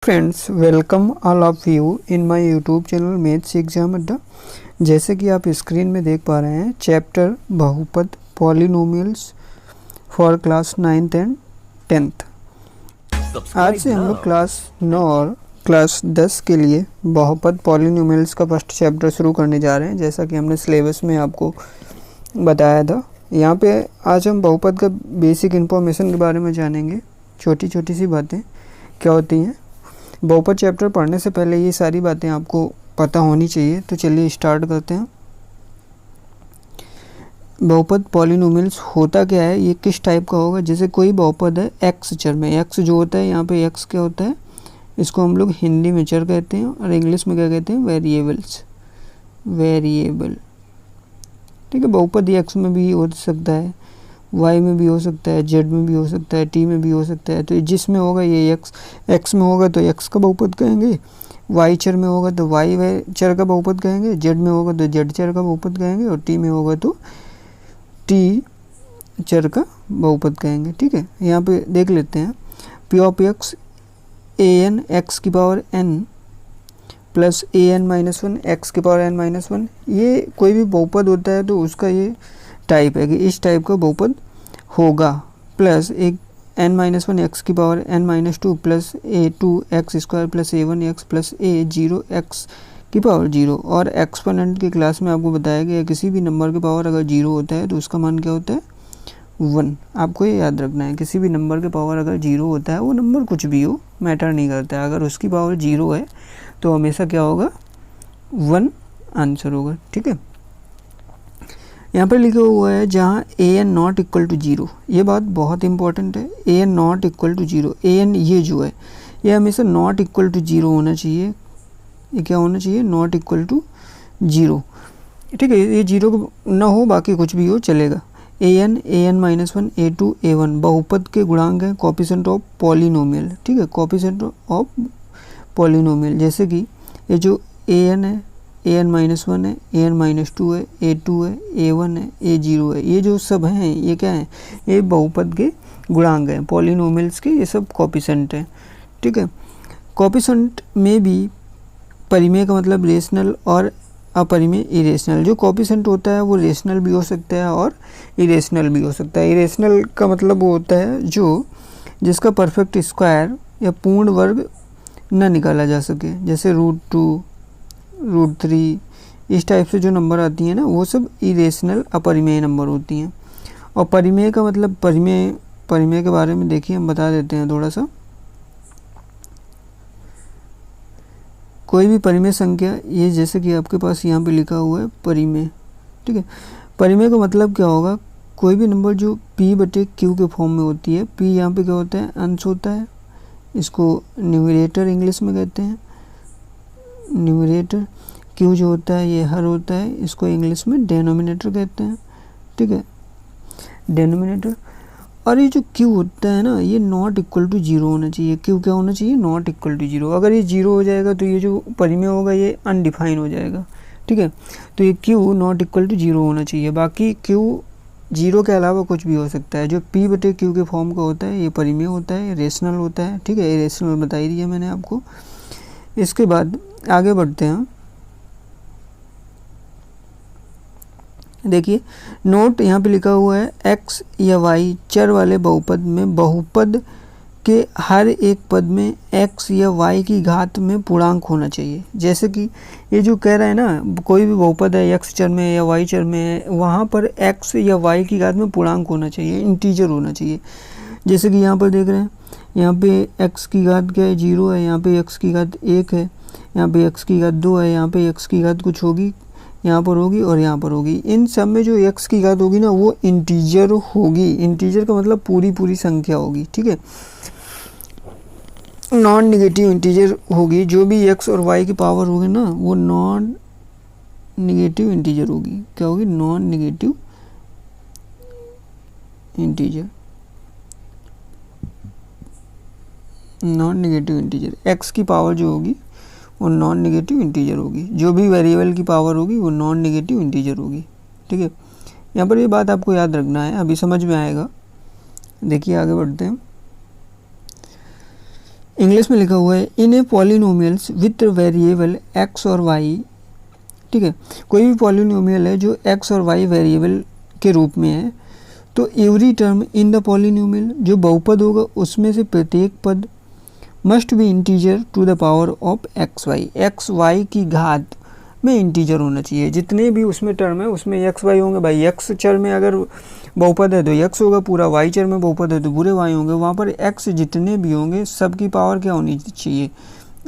Friends, welcome all of you in my YouTube channel maths exam अड्डा। जैसे कि आप स्क्रीन में देख पा रहे हैं, चैप्टर बहुपद polynomials for class 9th and 10th। आज से हम लोग क्लास 9 और क्लास 10 के लिए बहुपद पॉलिनोमियल्स का फर्स्ट चैप्टर शुरू करने जा रहे हैं, जैसा कि हमने सिलेबस में आपको बताया था। यहाँ पे आज हम बहुपद का बेसिक इन्फॉर्मेशन के बारे में जानेंगे। छोटी छोटी सी बातें क्या होती हैं। बहुपद चैप्टर पढ़ने से पहले ये सारी बातें आपको पता होनी चाहिए। तो चलिए स्टार्ट करते हैं। बहुपद पॉलिनोमियल्स होता क्या है, ये किस टाइप का होगा। जैसे कोई बहुपद है एक्स चर में, एक्स जो होता है यहाँ पे एक्स क्या होता है, इसको हम लोग हिंदी में चर कहते हैं और इंग्लिश में क्या कहते हैं, वेरिएबल्स, वेरिएबल। ठीक है, बहुपद एक्स में भी हो सकता है, वाई में भी हो सकता है, जेड में भी हो सकता है, टी में भी हो सकता है। तो जिसमें होगा ये एक्स में होगा तो एक्स का बहुपद कहेंगे, वाई चर में होगा तो वाई चर का बहुपद कहेंगे, जेड में होगा तो जेड चर का बहुपद कहेंगे और टी में होगा तो टी चर का बहुपद कहेंगे। ठीक है, यहाँ पे देख लेते हैं। P of X A N X की power N plus A N minus one X की पावर एन माइनस वन, ये कोई भी बहुपद होता है तो उसका ये टाइप है कि इस टाइप का बहुपद होगा। प्लस एक एन माइनस वन एक्स की power N minus two plus A two X square plus A one X plus A zero X की पावर जीरो। और एक्सपोनेंट की क्लास में आपको बताया गया किसी भी नंबर की पावर अगर जीरो होता है तो उसका मान क्या होता है, वन। आपको ये याद रखना है, किसी भी नंबर के पावर अगर जीरो होता है, वो नंबर कुछ भी हो मैटर नहीं करता है, अगर उसकी पावर जीरो है तो हमेशा क्या होगा, वन आंसर होगा। ठीक है, यहाँ पर लिखा हुआ है जहाँ a n not equal to zero, ये बात बहुत इंपॉर्टेंट है। A n not equal to zero, a n ये जो है ये हमेशा नॉट इक्वल टू जीरो होना चाहिए। ये क्या होना चाहिए, नॉट इक्वल टू जीरो। ठीक है, ये जीरो ना हो, बाकी कुछ भी हो चलेगा। A N minus one a two a one बहुपद के गुणांक हैं, कोएफिशिएंट ऑफ पॉलिनोमियल। ठीक है, कोएफिशिएंट ऑफ पॉलिनोमियल। जैसे कि ये जो ए एन है, ए एन माइनस वन है, ए एन माइनस टू है, ए टू है, ए वन है, ए जीरो है, ये जो सब हैं ये क्या है, ये बहुपद के गुणांक हैं, पॉलिनोमियल्स के, ये सब कोएफिशिएंट हैं। ठीक है, कोएफिशिएंट में भी परिमेय का मतलब रेशनल और अपरिमेय इरेशनल। जो कोएफिशिएंट होता है वो रेशनल भी हो सकता है और इरेशनल भी हो सकता है। इरेशनल का मतलब वो होता है जो जिसका परफेक्ट स्क्वायर या पूर्ण वर्ग न निकाला जा सके, जैसे √2 √3 इस टाइप से जो नंबर आती हैं ना, वो सब इरेशनल अपरिमेय नंबर होती हैं। और परिमेय का मतलब परिमेय के बारे में देखिए हम बता देते हैं थोड़ा सा। कोई भी परिमेय संख्या, ये जैसे कि आपके पास यहाँ पे लिखा हुआ है परिमेय। ठीक है, परिमेय का मतलब क्या होगा, कोई भी नंबर जो p/q के फॉर्म में होती है। p यहाँ पे क्या होता है, अंश होता है, इसको न्यूमरेटर इंग्लिश में कहते हैं, न्यूमरेटर। q जो होता है ये हर होता है, इसको इंग्लिश में डेनोमिनेटर कहते हैं। ठीक है, डेनोमिनेटर। और ये जो q होता है ना, ये नॉट इक्वल टू जीरो होना चाहिए। q क्या होना चाहिए, नॉट इक्वल टू जीरो। अगर ये जीरो हो जाएगा तो ये जो परिमेय होगा ये अनडिफाइन हो जाएगा। ठीक है, तो ये q not equal to zero होना चाहिए। बाकी q जीरो के अलावा कुछ भी हो सकता है। जो p/q के फॉर्म का होता है ये परिमेय होता है, रेशनल होता है। ठीक है, रेशनल बता ही दिया मैंने आपको। इसके बाद आगे बढ़ते हैं। देखिए नोट यहाँ पे लिखा हुआ है, x या y चर वाले बहुपद में बहुपद के हर एक पद में x या y की घात में पूर्णांक होना चाहिए। जैसे कि ये जो कह रहा है ना, कोई भी बहुपद है x चर में या y चर में है, वहाँ पर x या y की घात में पूर्णांक होना चाहिए, इंटीजर होना चाहिए। जैसे कि यहाँ पर देख रहे हैं, यहाँ पे x की घात क्या है, 0 है, यहाँ पे x की घात 1 है, यहाँ पे x की घात 2 है, यहाँ पे x की घात कुछ होगी, यहाँ पर होगी और यहाँ पर होगी। इन सब में जो x की घात होगी ना, वो इंटीजर होगी। इंटीजर का मतलब पूरी संख्या होगी। ठीक है, नॉन निगेटिव इंटीजर होगी। जो भी x और y की पावर होगी ना, वो नॉन निगेटिव इंटीजर होगी। क्या होगी, non negative integer, non negative integer. x की पावर जो होगी वो नॉन निगेटिव इंटीजर होगी। जो भी वेरिएबल की पावर होगी वो नॉन निगेटिव इंटीजर होगी। ठीक है, यहाँ पर ये बात आपको याद रखना है, अभी समझ में आएगा। देखिए आगे बढ़ते हैं। इंग्लिश में लिखा हुआ है इन ए पॉलिनोमियल्स विथ वेरिएबल एक्स और वाई, ठीक है, कोई भी पॉलिनोमियल है जो एक्स और वाई वेरिएबल के रूप में है, तो every term in the polynomial, जो बहुपद होगा उसमें से प्रत्येक पद must be integer to the power of X Y, X Y की घात में इंटीजर होना चाहिए। जितने भी उसमें टर्म है उसमें एक्स वाई होंगे, भाई एक्स चर में अगर बहुपद है तो एक्स होगा पूरा, वाई चर में बहुपद है तो पूरे वाई होंगे, वहाँ पर एक्स जितने भी होंगे सबकी पावर क्या होनी चाहिए,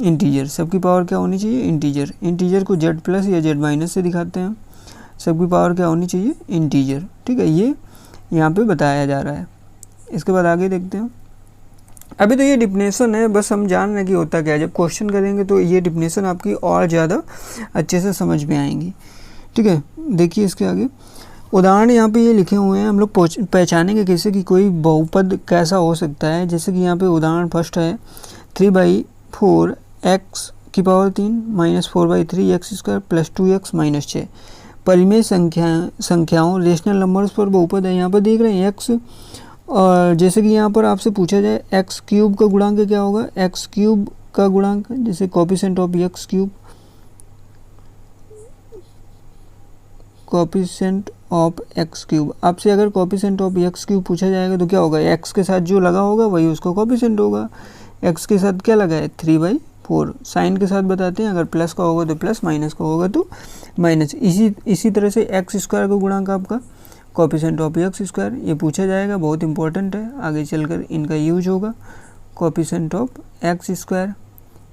इंटीजर, सबकी पावर क्या होनी चाहिए, इंटीजर। इंटीजर को जेड प्लस या जेड माइनस से दिखाते हैं, सबकी पावर क्या होनी चाहिए, इंटीजर, ठीक है, ये यहाँ पे बताया जा रहा है। इसके बाद आगे देखते हैं। अभी तो ये डिफिनेशन है, बस हम जान रहे हैं कि होता क्या है, जब क्वेश्चन करेंगे तो ये डिफिनेशन आपकी और ज़्यादा अच्छे से समझ में आएंगी, ठीक है। देखिए इसके आगे उदाहरण यहाँ पे ये लिखे हुए हैं, हम लोग पहचानेंगे कैसे कि कोई बहुपद कैसा हो सकता है। जैसे कि यहाँ पे उदाहरण फर्स्ट है 3/4 x की power 3 minus 4/3 x square plus 2x minus 6। परिमेय संख्याओं रेशनल नंबर्स पर बहुपद है। यहाँ पर देख रहे हैं x, और जैसे कि यहाँ पर आपसे पूछा जाए एक्स क्यूब का गुणांक क्या होगा, एक्स क्यूब का गुणांक जैसे coefficient of x cube, coefficient of x cube, आपसे अगर कोफिशिएंट ऑफ एक्स क्यूब पूछा जाएगा तो क्या होगा, एक्स के साथ जो लगा होगा वही उसका कोफिशिएंट होगा। एक्स के साथ क्या लगा है 3/4, साइन के साथ बताते हैं, अगर प्लस का होगा तो प्लस, माइनस का होगा तो माइनस। इसी तरह से एक्स स्क्वायर का गुणांक आपका कोफिशिएंट ऑफ एक्स स्क्वायर, ये पूछा जाएगा, बहुत इंपॉर्टेंट है, आगे चलकर इनका यूज होगा। Coefficient of x square,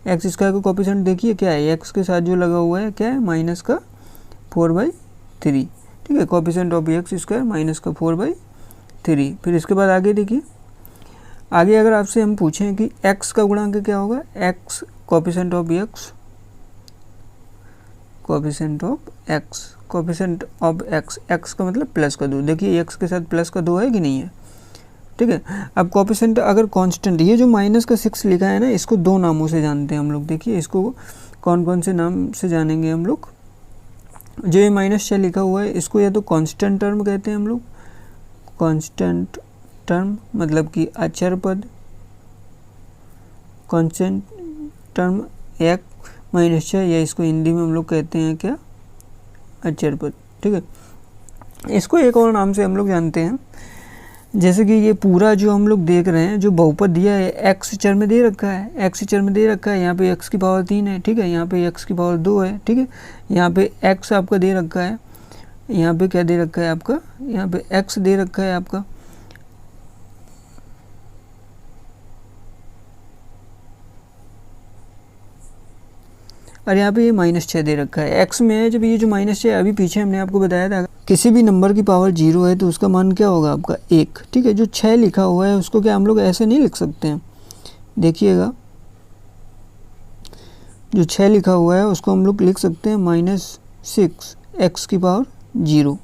x square का कोफिशिएंट देखिए क्या है, एक्स के साथ जो लगा हुआ है क्या है, माइनस का 4/3, ठीक है, coefficient of x square minus का 4/3। फिर इसके बाद आगे देखिए, आगे अगर आपसे हम पूछें कि एक्स का गुणांक क्या होगा, x coefficient of x, coefficient of x, coefficient of x, x का मतलब प्लस का 2, देखिए एक्स के साथ प्लस का 2 है कि नहीं है, ठीक है। अब कोफिशिएंट अगर कांस्टेंट, ये जो माइनस का 6 लिखा है ना, इसको दो नामों से जानते हैं हम लोग। देखिए इसको कौन कौन से नाम से जानेंगे हम लोग, जो ये -6 लिखा हुआ है इसको या तो कांस्टेंट टर्म कहते हैं हम लोग, कांस्टेंट टर्म मतलब कि अचर पद, कांस्टेंट टर्म एक -6, या इसको हिंदी में हम लोग कहते हैं क्या, अचर पद, ठीक है। इसको एक और नाम से हम लोग जानते हैं, जैसे कि ये पूरा जो हम लोग देख रहे हैं, जो बहुपद दिया है एक्स चर में दे रखा है, एक्स चर में दे रखा है, यहाँ पे एक्स की पावर 3 है, ठीक है, यहाँ पे एक्स की पावर 2 है, ठीक है, यहाँ पे एक्स आपका दे रखा है, यहाँ पे क्या दे रखा है आपका, यहाँ पे एक्स दे रखा है आपका, और यहाँ पे ये -6 दे रखा है, एक्स में है। जब ये जो -6 अभी पीछे हमने आपको बताया था, किसी भी नंबर की पावर 0 है तो उसका मान क्या होगा आपका 1, ठीक है। जो 6 लिखा हुआ है उसको क्या हम लोग ऐसे नहीं लिख सकते हैं, देखिएगा जो 6 लिखा हुआ है उसको हम लोग लिख सकते हैं -6 एक्स की पावर 0।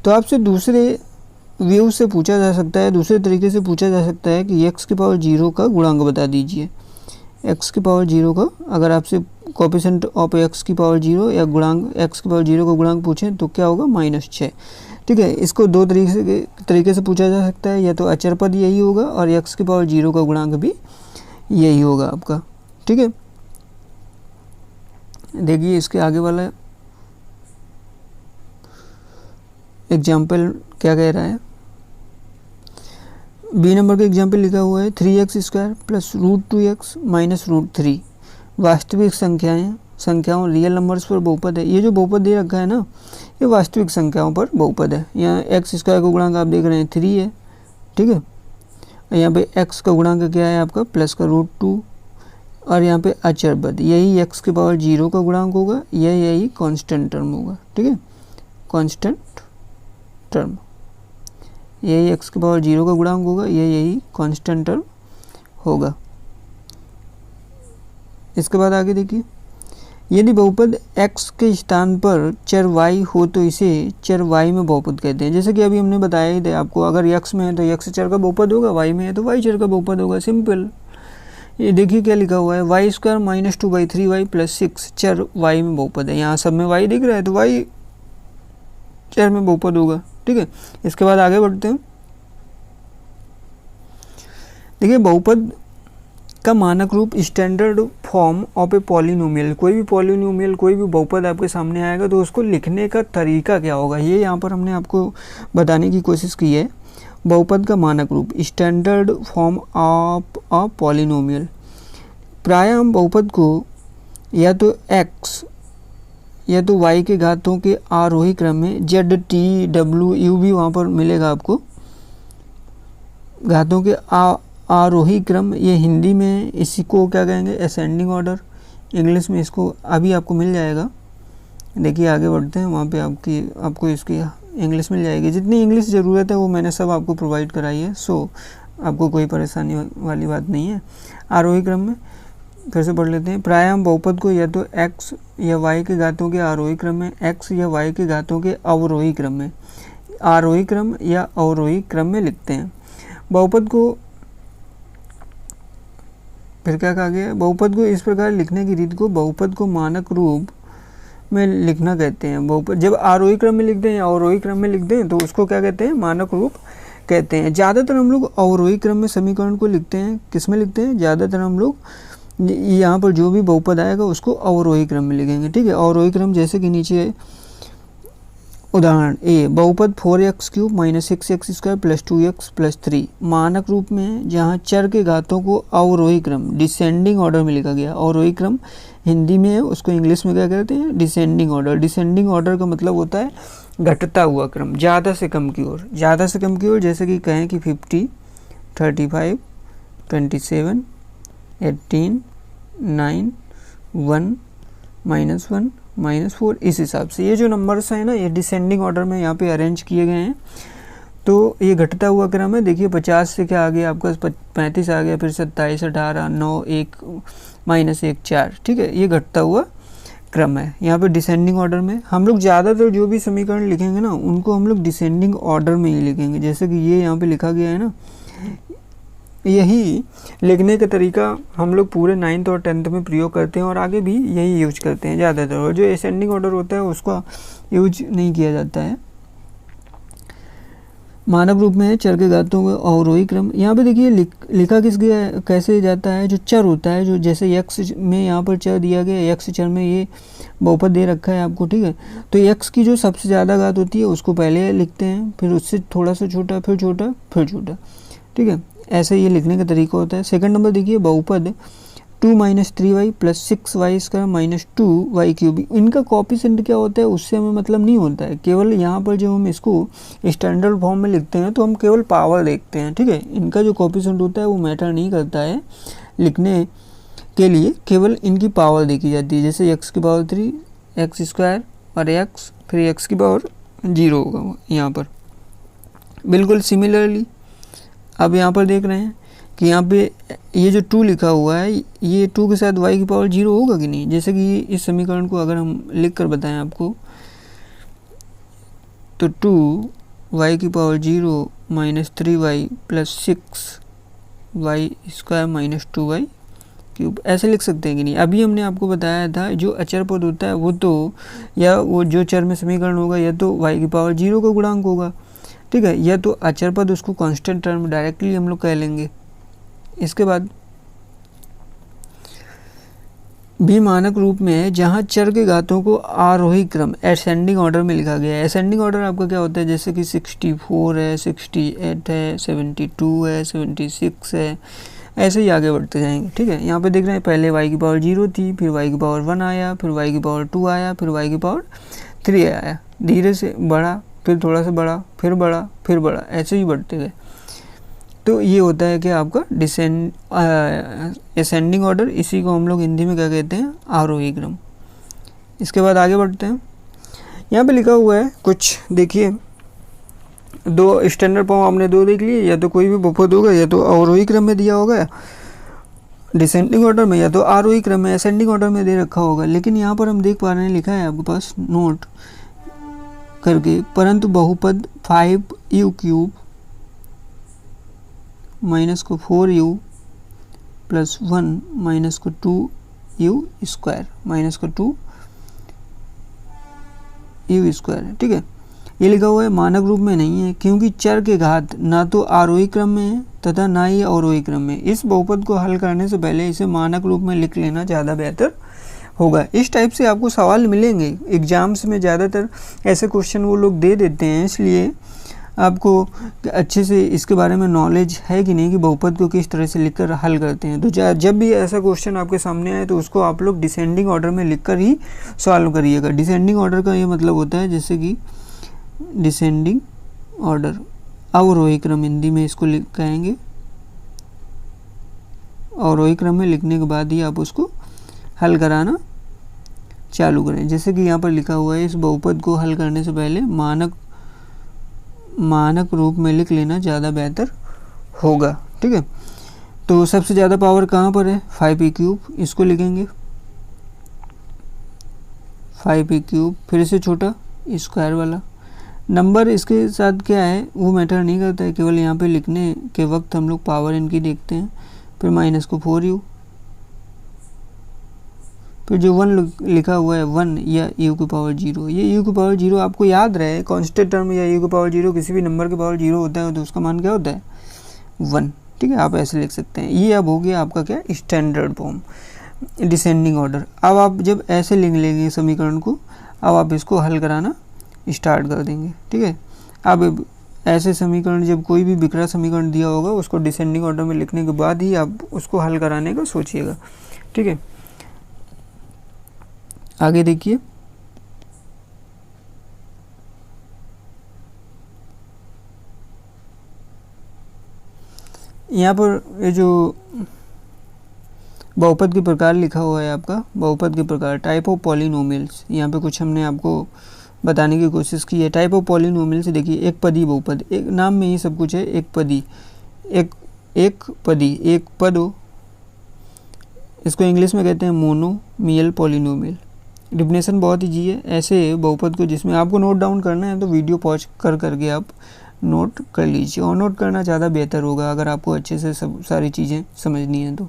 तो आपसे दूसरे व्यू से पूछा जा सकता है, दूसरे तरीके से पूछा जा सकता है कि एक्स की पावर 0 का गुणांक बता दीजिए। एक्स की पावर 0 का अगर आपसे कोफिशिएंट ऑफ एक्स की पावर 0 या गुणांक एक्स की पावर 0 का गुणांक पूछें तो क्या होगा -6, ठीक है। इसको दो तरीके से पूछा जा सकता है, या तो अचर पद यही होगा और एक्स की पावर 0 का गुणांक भी यही होगा आपका, ठीक है। देखिए इसके आगे वाला एग्जाम्पल क्या कह रहा है, बी नंबर का एग्जाम्पल लिखा हुआ है 3x² प्लस √2x माइनस √3 वास्तविक संख्याओं रियल नंबर्स पर बहुपद है। ये जो बहुपद दे रखा है ना, ये वास्तविक संख्याओं पर बहुपद है। यहाँ x² का गुणांक आप देख रहे हैं 3 है, ठीक है, यहाँ पे x का गुणांक क्या है आपका प्लस का √2, और यहाँ पे अचर पद, यही x की पावर 0 का गुणांक होगा, यही कांस्टेंट टर्म होगा, ठीक है, कांस्टेंट टर्म, यही x की पावर 0 का गुणांक होगा, यही कांस्टेंट टर्म होगा। इसके बाद आगे देखिए, यदि बहुपद x के स्थान पर चर y हो तो इसे चर y में बहुपद कहते हैं। जैसे कि अभी हमने बताया ही था आपको, अगर x में है तो x चर का बहुपद होगा, y में है तो y चर का बहुपद होगा, सिंपल। ये देखिए क्या लिखा हुआ है, y² - 2/3y प्लस 6 चर y में बहुपद है। यहाँ सब में y दिख रहा है तो y चर में बहुपद होगा, ठीक है। इसके बाद आगे बढ़ते हैं। देखिए बहुपद का मानक रूप standard form of a polynomial. कोई भी पॉलिनोमियल, कोई भी बहुपद आपके सामने आएगा तो उसको लिखने का तरीका क्या होगा, ये यहाँ पर हमने आपको बताने की कोशिश की है। बहुपद का मानक रूप standard form of a polynomial. प्रायः हम बहुपद को या तो x या तो y के घातों के आरोही क्रम में, z, t, w, u भी वहाँ पर मिलेगा आपको, घातों के आरोही क्रम, ये हिंदी में इसी को क्या कहेंगे, असेंडिंग ऑर्डर। इंग्लिश में इसको अभी आपको मिल जाएगा, देखिए आगे बढ़ते हैं, वहाँ पे आपको इसकी इंग्लिश मिल जाएगी। जितनी इंग्लिश ज़रूरत है वो मैंने सब आपको प्रोवाइड कराई है, सो आपको कोई परेशानी वाली बात नहीं है। आरोही क्रम में फिर से पढ़ लेते हैं। प्रायः हम बहुपद को या तो x या y के घातों के आरोही क्रम में, x या y के घातों के अवरोही क्रम में, आरोही क्रम या अवरोही क्रम में लिखते हैं। बहुपद को फिर क्या कहा गया, बहुपद को इस प्रकार लिखने की रीत को बहुपद को मानक रूप में लिखना कहते हैं। बहुपद जब आरोही क्रम में लिखते हैं या अवरोही क्रम में लिखते हैं तो उसको क्या कहते हैं, मानक रूप कहते हैं। ज़्यादातर हम लोग अवरोही क्रम में समीकरण को लिखते हैं। किस में लिखते हैं, ज़्यादातर हम लोग यहाँ पर जो भी बहुपद आएगा उसको अवरोही क्रम में लिखेंगे, ठीक है। अवरोही क्रम जैसे कि नीचे उदाहरण ए, बहुपद 4x³ - 6x² + 2x + 3 मानक रूप में, जहाँ चर के घातों को अवरोही क्रम डिसेंडिंग ऑर्डर में लिखा गया। अवरोही क्रम हिंदी में है, उसको इंग्लिश में क्या कहते हैं, डिसेंडिंग ऑर्डर। डिसेंडिंग ऑर्डर का मतलब होता है घटता हुआ क्रम, ज़्यादा से कम की ओर, ज़्यादा से कम की ओर। जैसे कि कहें कि 50, 35, 27, 18, 9, 1, -1, -4, इस हिसाब से ये जो नंबर्स हैं ना, ये डिसेंडिंग ऑर्डर में यहाँ पे अरेंज किए गए हैं। तो ये घटता हुआ क्रम है। देखिए 50 से क्या आ गया आपका, 35 आ गया, फिर 27, 18, 9, 1, -1, 4, ठीक है। ये घटता हुआ क्रम है यहाँ पे डिसेंडिंग ऑर्डर में। हम लोग ज़्यादातर जो भी समीकरण लिखेंगे ना, उनको हम लोग डिसेंडिंग ऑर्डर में ही लिखेंगे। जैसे कि ये यहाँ पे लिखा गया है ना, यही लिखने का तरीका हम लोग पूरे 9th और 10th में प्रयोग करते हैं और आगे भी यही यूज करते हैं ज़्यादातर। और जो असेंडिंग ऑर्डर होता है उसका यूज नहीं किया जाता है। मानक रूप में चर के घातों का अवरोही क्रम, यहाँ पे देखिए लिखा कैसे जाता है, जो चर होता है, जो जैसे x में यहाँ पर चर दिया गया, x चर में ये बहुपद दे रखा है आपको, ठीक है। तो x की जो सबसे ज़्यादा घात होती है उसको पहले लिखते हैं, फिर उससे थोड़ा सा छोटा, फिर छोटा, फिर छोटा, ठीक है। ऐसे ये लिखने का तरीका होता है। सेकंड नंबर देखिए, बहुपद 2 - 3y + 6y² - 2y³। इनका कोएफिशिएंट क्या होता है उससे हमें मतलब नहीं होता है। केवल यहाँ पर जब हम इसको स्टैंडर्ड फॉर्म में लिखते हैं तो हम केवल पावर देखते हैं, ठीक है। इनका जो कोएफिशिएंट होता है वो मैटर नहीं करता है लिखने के लिए, केवल इनकी पावर देखी जाती है। जैसे x³ x² और x, फिर x³ 0 होगा यहाँ पर। बिल्कुल सिमिलरली अब यहाँ पर देख रहे हैं कि यहाँ पे ये जो 2 लिखा हुआ है, ये 2 के साथ y³ 0 होगा कि नहीं। जैसे कि इस समीकरण को अगर हम लिख कर बताएं आपको, तो 2y³ 0 - 3y + 6y² - 2y³ ऐसे लिख सकते हैं कि नहीं। अभी हमने आपको बताया था जो अचर पद होता है वो तो, या वो जो चर में समीकरण होगा, या तो y³ 0 का गुणांक होगा, ठीक है, या तो अचर पद उसको कांस्टेंट टर्म डायरेक्टली हम लोग कह लेंगे। इसके बाद भी मानक रूप में है, जहाँ चर के घातों को आरोही क्रम असेंडिंग ऑर्डर में लिखा गया है। असेंडिंग ऑर्डर आपका क्या होता है, जैसे कि 64 है, 68 है, 72 है, 76 है, ऐसे ही आगे बढ़ते जाएंगे, ठीक है। यहाँ पे देख रहे हैं पहले y³ 0 थी, फिर y³ 1 आया, फिर y³ 2 आया, फिर y³ 3 आया, धीरे से बढ़ा, फिर थोड़ा सा बढ़ा, फिर बढ़ा, फिर बढ़ा, ऐसे ही बढ़ते गए। तो ये होता है कि आपका असेंडिंग ऑर्डर, इसी को हम लोग हिंदी में क्या कहते हैं, आरोही क्रम। इसके बाद आगे बढ़ते हैं। यहाँ पे लिखा हुआ है कुछ, देखिए 2 स्टैंडर्ड फॉर्म हमने 2 देख लिए, या तो कोई भी बहुपद होगा, या तो अवरोही क्रम में दिया होगा डिसेंडिंग ऑर्डर में, या तो आरोही क्रम में असेंडिंग ऑर्डर में दे रखा होगा। लेकिन यहाँ पर हम देख पा रहे हैं, लिखा है आपके पास नोट करके, परंतु बहुपद 5u³ - 4u + 1 - 2u² - 2u², ठीक है। ये लिखा हुआ है मानक रूप में नहीं है क्योंकि चर के घात ना तो आरोही क्रम में है तथा ना ही अवरोही क्रम में। इस बहुपद को हल करने से पहले इसे मानक रूप में लिख लेना ज़्यादा बेहतर होगा। इस टाइप से आपको सवाल मिलेंगे एग्जाम्स में, ज़्यादातर ऐसे क्वेश्चन वो लोग दे देते हैं, इसलिए आपको अच्छे से इसके बारे में नॉलेज है कि नहीं कि बहुपद को किस तरह से लिखकर हल करते हैं। तो जब भी ऐसा क्वेश्चन आपके सामने आए तो उसको आप लोग डिसेंडिंग ऑर्डर में लिखकर ही सॉल्व करिएगा। डिसेंडिंग ऑर्डर का ये मतलब होता है जैसे कि डिसेंडिंग ऑर्डर, अवरोही क्रम हिंदी में इसको कहेंगे। अवरोही क्रम में लिखने के बाद ही आप उसको हल कराना चालू करें। जैसे कि यहाँ पर लिखा हुआ है इस बहुपद को हल करने से पहले मानक रूप में लिख लेना ज़्यादा बेहतर होगा। ठीक है, तो सबसे ज़्यादा पावर कहाँ पर है? 5p³, इसको लिखेंगे 5p³। फिर से छोटा स्क्वायर वाला नंबर इसके साथ क्या है वो मैटर नहीं करता है, केवल यहाँ पे लिखने के वक्त हम लोग पावर इनकी देखते हैं। फिर माइनस को 4u, फिर जो 1 लिखा हुआ है 1 या u की पावर 0, ये u की पावर 0 आपको याद रहे कांस्टेंट टर्म या u की पावर 0 किसी भी नंबर की पावर 0 होता है तो उसका मान क्या होता है? 1। ठीक है, आप ऐसे लिख सकते हैं। ये अब हो गया आपका क्या? Standard form, descending order. अब आप जब ऐसे लिख लेंगे समीकरण को, अब आप इसको हल कराना स्टार्ट कर देंगे। ठीक है, अब ऐसे समीकरण जब कोई भी बिखरा समीकरण दिया होगा उसको डिसेंडिंग ऑर्डर में लिखने के बाद ही आप उसको हल कराने का सोचिएगा। ठीक है, आगे देखिए, यहाँ पर ये जो बहुपद के प्रकार लिखा हुआ है आपका, बहुपद के प्रकार, टाइप ऑफ पॉलिनोमियल्स, यहाँ पे कुछ हमने आपको बताने की कोशिश की है। टाइप ऑफ पॉलिनोमियल्स देखिए, एक पदी बहुपद, एक नाम में ही सब कुछ है। एक पदी, एक पद हो, इसको इंग्लिश में कहते हैं मोनोमियल पॉलिनोमियल। डिफिनेशन बहुत ईजी है। ऐसे बहुपद को जिसमें आपको नोट डाउन करना है तो वीडियो पॉज करके आप नोट कर लीजिए, और नोट करना ज़्यादा बेहतर होगा अगर आपको अच्छे से सब सारी चीज़ें समझनी है तो।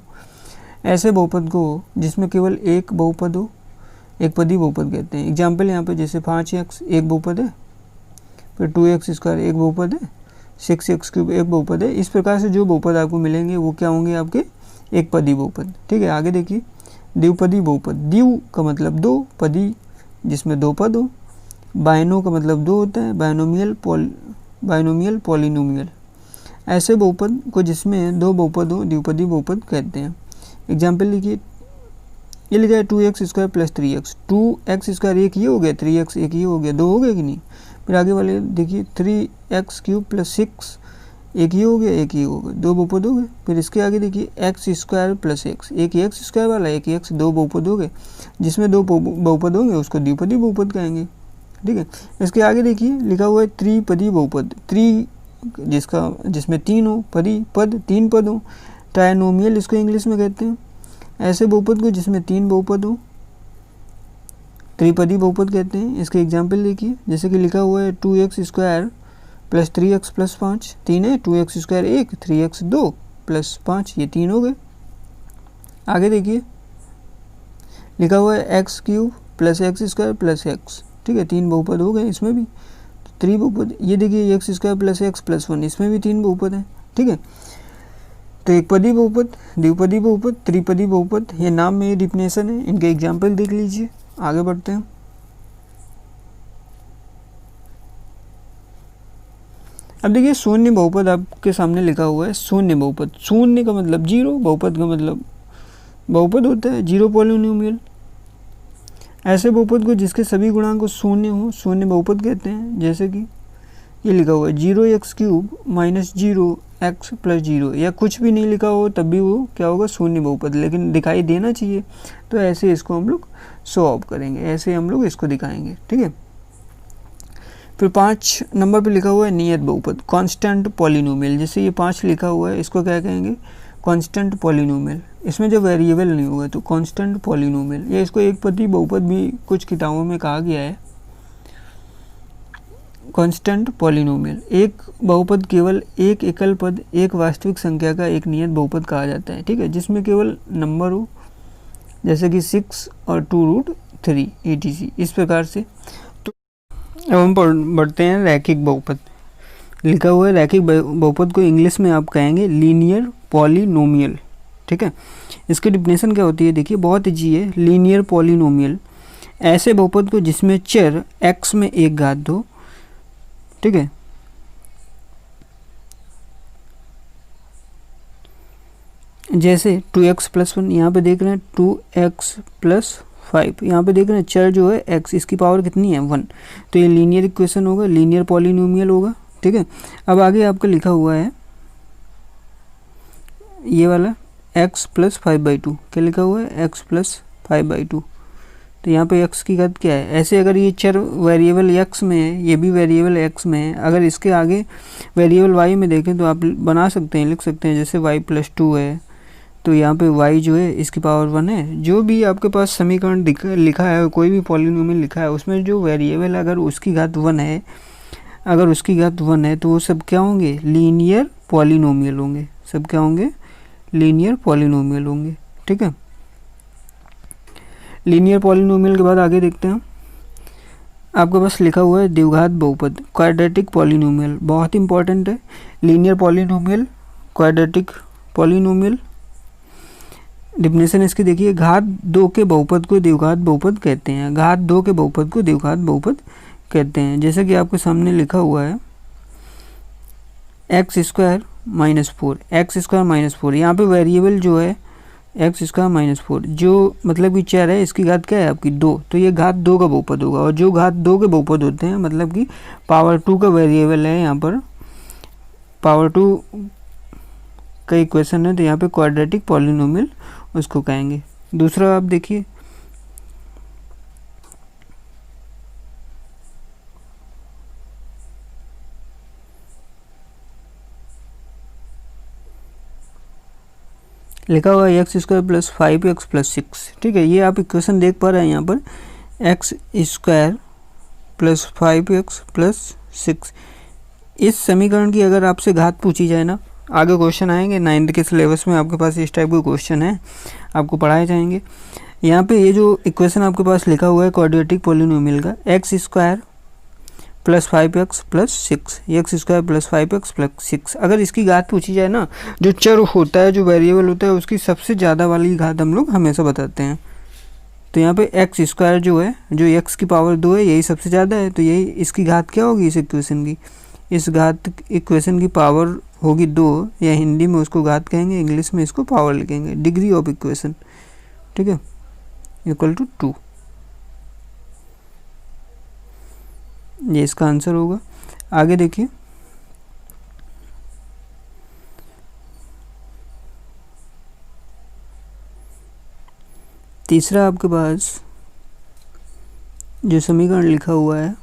ऐसे बहुपद को जिसमें केवल एक बहुपद हो, एक पदी बहुपद कहते हैं। एग्जाम्पल यहाँ पे जैसे 5x एक बहुपद है, फिर 2x² एक बहुपद है, 6x³ एक बहुपद है। इस प्रकार से जो बहुपद आपको मिलेंगे वो क्या होंगे? आपके एक पदी बहुपद। ठीक है, आगे देखिए, द्विपदी बहुपद। द्वि का मतलब दो, पदी जिसमें दो पद हो, बाइनो का मतलब दो होता है, बाइनोमियल पॉलिनोमियल। ऐसे बहुपद को जिसमें दो बहुपद हो द्विपदी बहुपद कहते हैं। एग्जाम्पल लिखिए, ये लिखा है 2x² + 3x। 2x² एक ही हो गया, 3x एक ही हो गया, दो हो गया कि नहीं? फिर आगे वाले देखिए, 3x³ + 6 एक ही हो गया, एक ही हो गया, दो बहुपद हो गए। फिर इसके आगे देखिए, x² + x, एक ही x² वाला, एक ही x, दो बहुपद हो गए। जिसमें दो बहुपद होंगे उसको द्विपदी बहुपद कहेंगे। ठीक है, इसके आगे देखिए लिखा हुआ है त्रिपदी बहुपद। जिसमें तीन हो, पद तीन पद हो, ट्राइनोमियल इसको इंग्लिश में कहते हैं। ऐसे बहुपद को जिसमें तीन बहुपद हो त्रिपदी बहुपद कहते हैं। इसके एग्जाम्पल देखिए, जैसे कि लिखा हुआ है 2x² + 3x + 5, तीन है, 2x² एक, 3x 2 + 5, ये तीन हो गए। आगे देखिए, लिखा हुआ है x³ + x² + x। ठीक है, तीन बहुपद हो गए इसमें भी, त्रिबहुपद। ये देखिए, x² + x + 1, इसमें भी तीन बहुपद है। ठीक है, तो एक पदी बहुपद, द्विपदी बहुपद, त्रिपदी बहुपद, ये नाम में ये डिफिनेशन है। इनके एग्जाम्पल देख लीजिए। आगे बढ़ते हैं। अब देखिए, शून्य बहुपद आपके सामने लिखा हुआ है। शून्य बहुपद, शून्य का मतलब जीरो, बहुपद का मतलब बहुपद होता है जीरो पॉलिनोमियल। ऐसे बहुपद को जिसके सभी गुणांक शून्य हो शून्य बहुपद कहते हैं। जैसे कि ये लिखा हुआ है 0x³ - 0x + 0, या कुछ भी नहीं लिखा हो तब भी वो क्या होगा? शून्य बहुपद, लेकिन दिखाई देना चाहिए, तो ऐसे इसको हम लोग शो ऑफ करेंगे, ऐसे हम लोग इसको दिखाएंगे। ठीक है, फिर 5 नंबर पे लिखा हुआ है नियत बहुपद, कांस्टेंट पॉलिनोमियल। जैसे ये 5 लिखा हुआ है, इसको क्या कहेंगे? Constant polynomial. इसमें जो वेरिएबल नहीं होगा तो कांस्टेंट पॉलिनोमियल, या इसको एक पदी बहुपद भी कुछ किताबों में कहा गया है। कांस्टेंट पॉलिनोमियल, एक बहुपद केवल एक एकल पद, एक वास्तविक संख्या का एक नियत बहुपद कहा जाता है। ठीक है, जिसमें केवल नंबर हो, जैसे कि 6 और 2√3 etc। इस प्रकार से। तो अब हम बढ़ते हैं रैखिक बहुपद। लिखा हुआ है रैखिक बहुपद को इंग्लिश में आप कहेंगे लीनियर पॉलिनोमियल। ठीक है, इसकी डिफिनेशन क्या होती है देखिए, बहुत ईजी है। लीनियर पॉलिनोमियल ऐसे बहुपद को जिसमें चर x में एक घात हो, ठीक है, जैसे 2x + 1, यहाँ पे देख रहे हैं 2x + 5, यहाँ पे देख रहे हैं चर जो है x, इसकी पावर कितनी है 1, तो ये लीनियर इक्वेशन होगा, लीनियर पॉलिनोमियल होगा। ठीक है, अब आगे आपका लिखा हुआ है ये वाला x + 5/2, क्या लिखा हुआ है x + 5/2, तो यहाँ पे x की घात क्या है। ऐसे अगर ये चर वेरिएबल x में है, ये भी वेरिएबल x में है, अगर इसके आगे वेरिएबल y में देखें तो आप बना सकते हैं, लिख सकते हैं, जैसे y + 2 है, तो यहाँ पे y जो है इसकी पावर 1 है। जो भी आपके पास समीकरण लिखा है, कोई भी पॉलिनोमियल लिखा है, उसमें जो वेरिएबल अगर उसकी घात 1 है, अगर उसकी घात 1 है, तो वो सब क्या होंगे, लीनियर पॉलिनोमियल होंगे, सब क्या होंगे, लीनियर पॉलिनोमियल होंगे। ठीक है, लीनियर पॉलिनोमियल के बाद आगे देखते हैं। आपके पास लिखा हुआ है द्विघात बहुपद, क्वाड्रेटिक पॉलिनोमियल, बहुत इंपॉर्टेंट है। Linear polynomial, quadratic polynomial, definition इसकी देखिए, घात 2 के बहुपद को द्विघात बहुपद कहते हैं। घात 2 के बहुपद को द्विघात बहुपद कहते हैं। जैसे कि आपके सामने लिखा हुआ है x² - 4, x² - 4, यहाँ पे वेरिएबल जो है x² - 4, जो मतलब कि चर है, इसकी घात क्या है आपकी 2, तो ये घात 2 का बहुपद होगा। और जो घात 2 के बहुपद होते हैं, मतलब कि पावर 2 का वेरिएबल है, यहाँ पर पावर 2 का इक्वेशन है, तो यहाँ पे क्वाड्रेटिक पॉलिनोमियल उसको कहेंगे। दूसरा आप देखिए, लिखा हुआ है x² + 5x + 6। ठीक है, ये आप इक्वेशन देख पा रहे हैं यहाँ पर, x² + 5x + 6। इस समीकरण की अगर आपसे घात पूछी जाए ना, आगे क्वेश्चन आएंगे 9th के सिलेबस में, आपके पास इस टाइप के क्वेश्चन है, आपको पढ़ाए जाएंगे। यहाँ पे ये जो इक्वेशन आपके पास लिखा हुआ है क्वाड्रेटिक पॉलिनोमियल का, x² + 5x + 6, x² + 5x + 6, अगर इसकी घात पूछी जाए ना, जो चर होता है, जो वेरिएबल होता है, उसकी सबसे ज़्यादा वाली घात हम लोग हमेशा बताते हैं। तो यहाँ पे x² जो है, जो x की पावर 2 है, यही सबसे ज़्यादा है, तो यही इसकी घात क्या होगी इस इक्वेशन की, इस घात इक्वेशन की पावर होगी 2, या हिंदी में उसको घात कहेंगे, इंग्लिश में इसको पावर लिखेंगे, डिग्री ऑफ इक्वेशन। ठीक है, = 2, ये इसका आंसर होगा। आगे देखिए, तीसरा आपके पास जो समीकरण लिखा हुआ है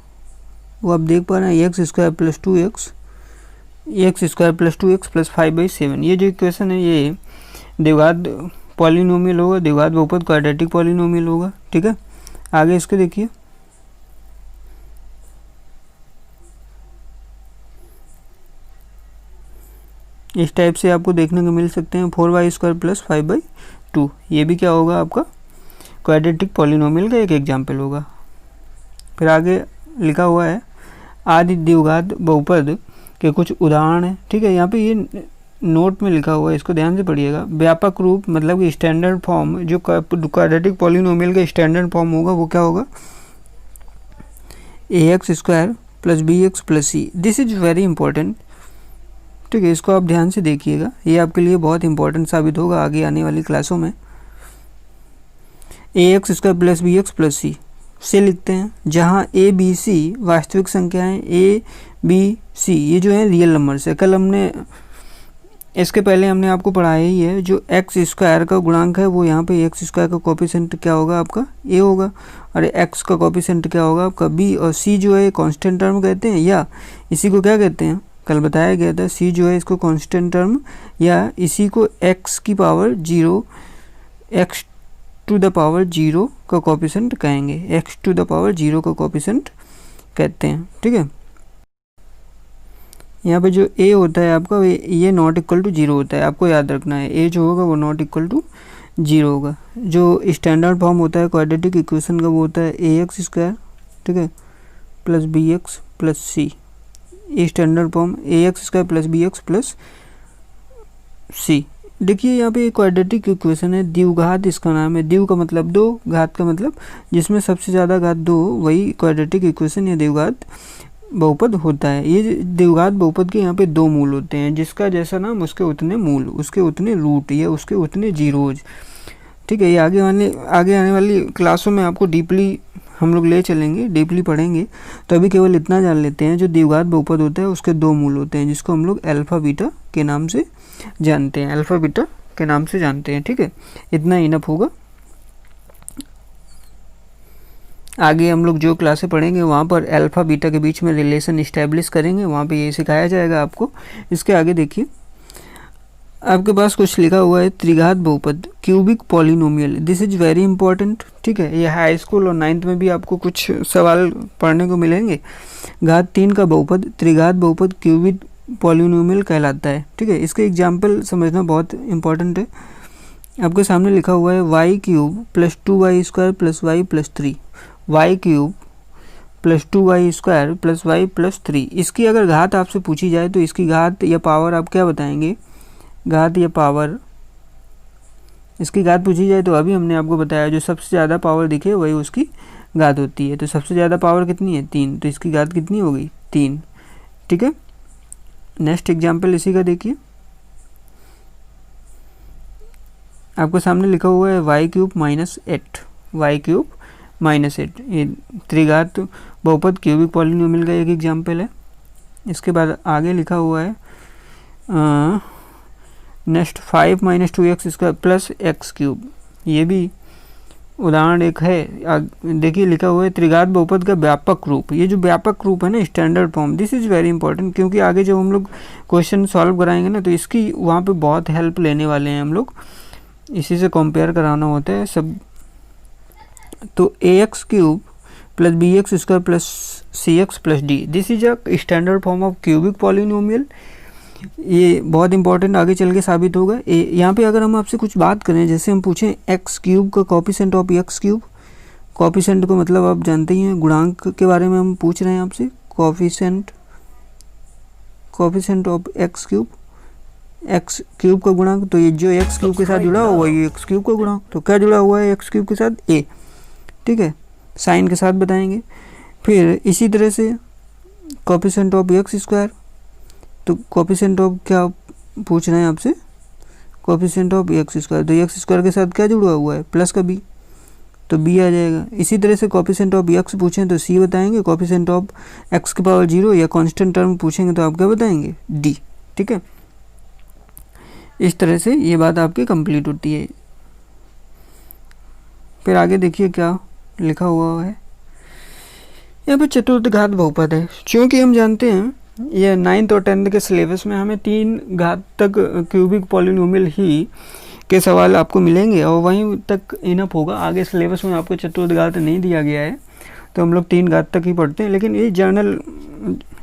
वो आप देख पा रहे हैं, x² + 2x, x² + 2x + 5/7, ये जो इक्वेशन है ये द्विघात पॉलिनोमियल होगा, द्विघात बहुपद क्वाड्रेटिक पॉलिनोमियल होगा। ठीक है, आगे इसके देखिए, इस टाइप से आपको देखने को मिल सकते हैं 4y² + 5/2, ये भी क्या होगा आपका क्वाड्रेटिक पॉलिनोमियल का एक एग्जाम्पल होगा। फिर आगे लिखा हुआ है आदि द्विघात बहुपद के कुछ उदाहरण हैं। ठीक है, यहाँ पे ये नोट में लिखा हुआ है, इसको ध्यान से पढ़िएगा। व्यापक रूप मतलब कि स्टैंडर्ड फॉर्म, जो क्वाड्रेटिक पॉलिनोमियल का स्टैंडर्ड फॉर्म होगा वो क्या होगा, ax² + bx + c। This is very important. ठीक है, इसको आप ध्यान से देखिएगा, ये आपके लिए बहुत इंपॉर्टेंट साबित होगा आगे आने वाली क्लासों में। ax² + bx + c से लिखते हैं, जहाँ a b c वास्तविक संख्याएं, a b c ये जो है रियल नंबर्स है। कल हमने, इसके पहले हमने आपको पढ़ाया ही है, जो x² का गुणांक है वो यहाँ पे x² का कोएफिशिएंट क्या होगा आपका a होगा, और x का कोएफिशिएंट क्या होगा आपका b, और c जो है कांस्टेंट टर्म कहते हैं, या इसी को क्या कहते हैं, कल बताया गया था, c जो है इसको कांस्टेंट टर्म, या इसी को x की पावर 0, x⁴ का कोएफिशिएंट कहेंगे, x⁴ का कोएफिशिएंट कहते हैं। ठीक है, यहाँ पे जो a होता है आपका, ये ≠ 0 होता है, आपको याद रखना है, a जो होगा वो ≠ 0 होगा। जो स्टैंडर्ड फॉर्म होता है क्वाड्रेटिक इक्वेशन का वो होता है ax², ठीक है, plus b x plus c, ये standard form a x square plus b x plus c. देखिए यहाँ पे क्वाड्रेटिक इक्वेशन है, द्विघात इसका नाम है, द्विव का मतलब दो, घात का मतलब जिसमें सबसे ज़्यादा घात दो, वही क्वाड्रेटिक इक्वेशन या द्विघात बहुपद होता है। ये द्विघात बहुपद के यहाँ पे दो मूल होते हैं, जिसका जैसा नाम उसके उतने मूल, उसके उतने रूट या उसके उतने जीरोज। ठीक है, ये आगे आने वाली क्लासों में आपको डीपली हम लोग ले चलेंगे, डीपली पढ़ेंगे। तो अभी केवल इतना जान लेते हैं, जो द्विघात बहुपद होता है उसके दो मूल होते हैं, जिसको हम लोग अल्फा बीटा के नाम से जानते हैं, अल्फा बीटा के नाम से जानते हैं। ठीक है, इतना इनफ होगा। आगे हम लोग जो क्लासें पढ़ेंगे वहाँ पर अल्फा बीटा के बीच में रिलेशन इस्टेब्लिश करेंगे, वहाँ पे ये सिखाया जाएगा आपको। इसके आगे देखिए, आपके पास कुछ लिखा हुआ है त्रिघात बहुपद, cubic polynomial, this is very important. ठीक है, ये हाई स्कूल और 9th में भी आपको कुछ सवाल पढ़ने को मिलेंगे। घात 3 का बहुपद त्रिघात बहुपद क्यूबिक पॉलिनोमियल कहलाता है। ठीक है, इसके एग्जाम्पल समझना बहुत इंपॉर्टेंट है। आपके सामने लिखा हुआ है Y cube plus 2y square plus Y plus 3, Y cube plus 2y square plus Y plus 3। इसकी अगर घात आपसे पूछी जाए तो इसकी घात या पावर आप क्या बताएंगे, घात या पावर, इसकी घात पूछी जाए तो अभी हमने आपको बताया जो सबसे ज़्यादा पावर दिखे वही उसकी घात होती है। तो सबसे ज़्यादा पावर कितनी है, 3, तो इसकी घात कितनी होगी, 3। ठीक है, नेक्स्ट एग्जाम्पल इसी का देखिए, आपके सामने लिखा हुआ है Y cube minus 8, Y cube minus 8, ये त्रिघात बहुपद क्यूबिक पॉलिनोमियल का एक एग्जाम्पल है। इसके बाद आगे लिखा हुआ है next 5 minus 2x square plus x cube, ये भी उदाहरण एक है। देखिए लिखा हुआ है त्रिघात बहुपद का व्यापक रूप, ये जो व्यापक रूप है ना, standard form, this is very important, क्योंकि आगे जब हम लोग क्वेश्चन सॉल्व कराएंगे ना तो इसकी वहाँ पे बहुत हेल्प लेने वाले हैं हम लोग, इसी से कंपेयर कराना होता है सब। तो a x cube plus b x square plus c x plus d, this is a standard form of cubic polynomial. ये बहुत इंपॉर्टेंट आगे चल के साबित होगा। यहाँ पे अगर हम आपसे कुछ बात करें, जैसे हम पूछें एक्स क्यूब का coefficient of x cube, coefficient को मतलब आप जानते ही हैं, गुणांक के बारे में हम पूछ रहे हैं आपसे, coefficient of x cube, x cube का गुणांक, तो ये जो एक्स क्यूब के साथ जुड़ा हुआ है ये एक्स क्यूब का गुणांक, तो क्या जुड़ा हुआ है एक्स क्यूब के साथ, ए। ठीक है, साइन के साथ बताएंगे। फिर इसी तरह से कॉफिशिएंट ऑफ एक्स स्क्वायर, तो कॉफिशिएंट ऑफ क्या पूछ रहे हैं आपसे, कॉफिशिएंट ऑफ एक्स स्क्वायर, तो एक्स स्क्वायर के साथ क्या जुड़ा हुआ है, प्लस का बी, तो बी आ जाएगा। इसी तरह से कॉफिशिएंट ऑफ एक्स पूछें तो सी बताएंगे, कॉफिशिएंट ऑफ एक्स की पावर 0 या कांस्टेंट टर्म पूछेंगे तो आप क्या बताएंगे, डी। ठीक है, इस तरह से ये बात आपकी कंप्लीट होती है। फिर आगे देखिए क्या लिखा हुआ है, यहाँ पे चतुर्थघात बहुपद है। चूँकि हम जानते हैं ये 9th और 10th के सिलेबस में हमें 3 घात तक क्यूबिक पॉलिनोमियल ही के सवाल आपको मिलेंगे और वहीं तक इनफ होगा। आगे सिलेबस में आपको चतुर्थघात नहीं दिया गया है, तो हम लोग 3 घात तक ही पढ़ते हैं, लेकिन ये जनरल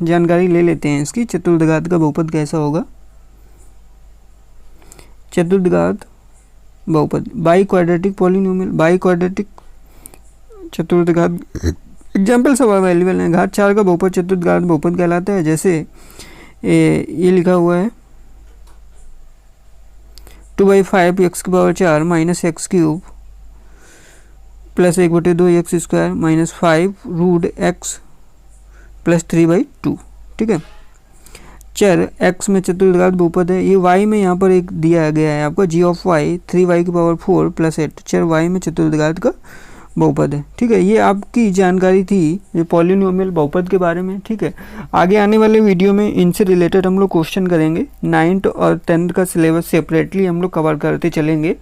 जानकारी ले लेते हैं इसकी, चतुर्थघात का बहुपद कैसा होगा। चतुर्थघात बहुपद biquadratic polynomial, biquadratic चतुर्थघात एग्जाम्पल सब अवेलेबल हैं। घात 4 का बहुपद चतुर्थघात बहुपद कहलाता है। जैसे ये लिखा हुआ है 2/5 एक्स की power 4 minus X cube plus 1/2 X square minus 5 root X plus 3/2। ठीक है, चर x में चतुर्थघात बहुपद है, ये y में यहाँ पर एक दिया गया है आपको g ऑफ y 3y की पावर 4 प्लस 8, चर y में चतुर्थघात का बहुपद है। ठीक है, ये आपकी जानकारी थी ये पॉलिनोमियल बहुपद के बारे में। ठीक है, आगे आने वाले वीडियो में इनसे रिलेटेड हम लोग क्वेश्चन करेंगे। 9th और 10th का सिलेबस सेपरेटली हम लोग कवर करते चलेंगे।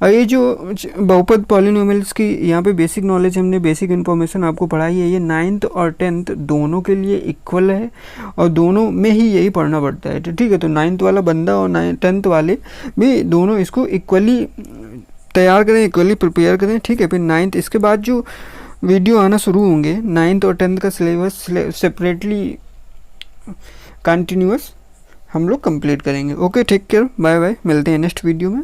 और ये जो बहुपद पॉलिनोमियल्स की यहाँ पे बेसिक नॉलेज हमने बेसिक इन्फॉर्मेशन आपको पढ़ाई है, ये 9th और 10th दोनों के लिए इक्वल है और दोनों में ही यही पढ़ना पड़ता है। ठीक है, तो 9th वाला बंदा और 10th वाले भी दोनों इसको इक्वली तैयार करें, इक्वली प्रिपेयर करें। ठीक है, फिर 9th इसके बाद जो वीडियो आना शुरू होंगे 9th और 10th का सिलेबस सेपरेटली कंटिन्यूअस हम लोग कंप्लीट करेंगे। Okay, take care, bye bye, मिलते हैं नेक्स्ट वीडियो में।